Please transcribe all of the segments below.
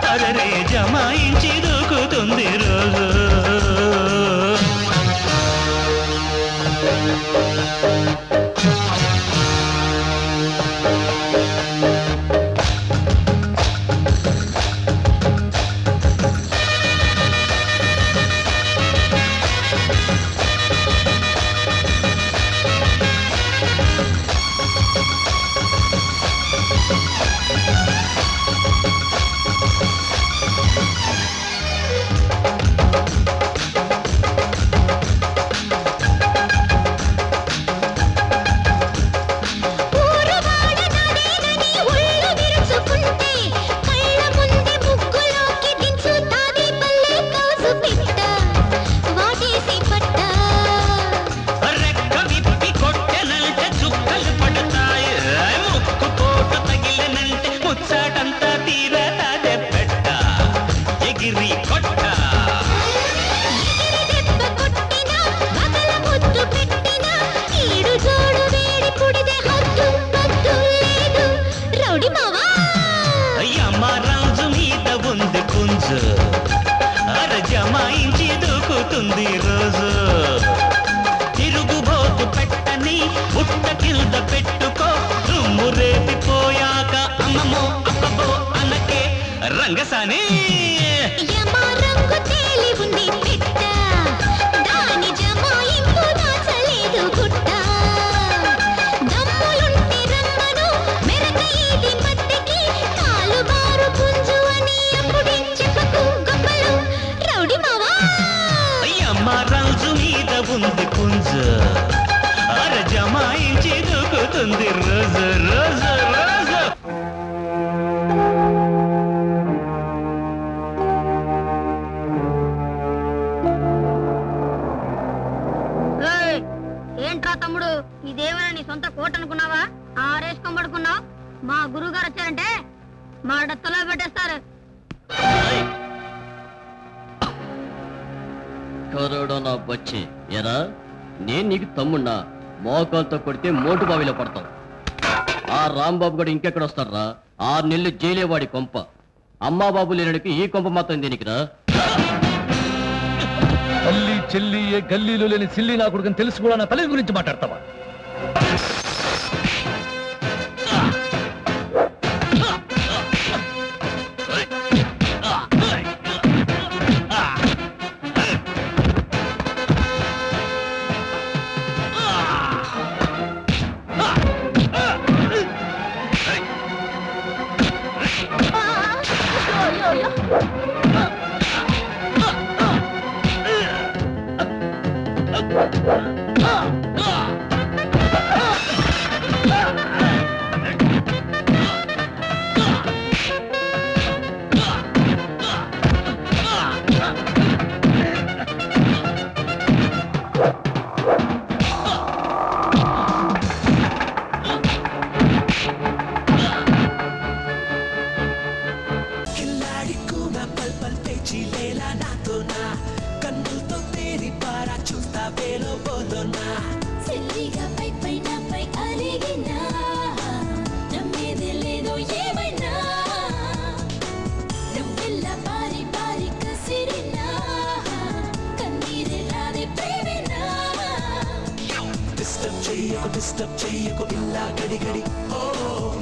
అరే జమాయించి దూకుతుంది రోజు జమాయించి దూకుతుంది రోజు తిరుగుబోతు పెట్టని బుట్ట కింద పెట్టుకో దుమ్ము రేపిపోయాక అమ్మమో అబ్బబో అనకే రంగసాని ఉంది పుంజు అర జమాయించి దూకుతుంది రోజు రోజు రోజు ఏంట్రా తమ్ముడు ఇదేమైనా నీ సొంత కోట అనుకున్నావా ఆరేసుకొని పడుకున్నావు మా గురువు గారు వచ్చారంటే మా డత్తలో పెట్టేస్తారు కరోడా బచ్చి ఎరా నేను నీకు తమ్మున్నా మోకాలతో కొడితే మోటు బావిలో పడతావు ఆ రాంబాబు గడు ఇంకెక్కడ వస్తారా 6 నెలలు జైలేవాడి కొంప అమ్మా బాబు లేనడికి ఈ కొంప మాత్రం దేనికిరా తల్లి చెల్లి ఏ గల్లీలో లేని సిల్లి నా కొడుకుని తెలుసు కూడా నా తల్లి గురించి మాట్లాడతావా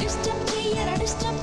Disturb చెయ్యరా disturb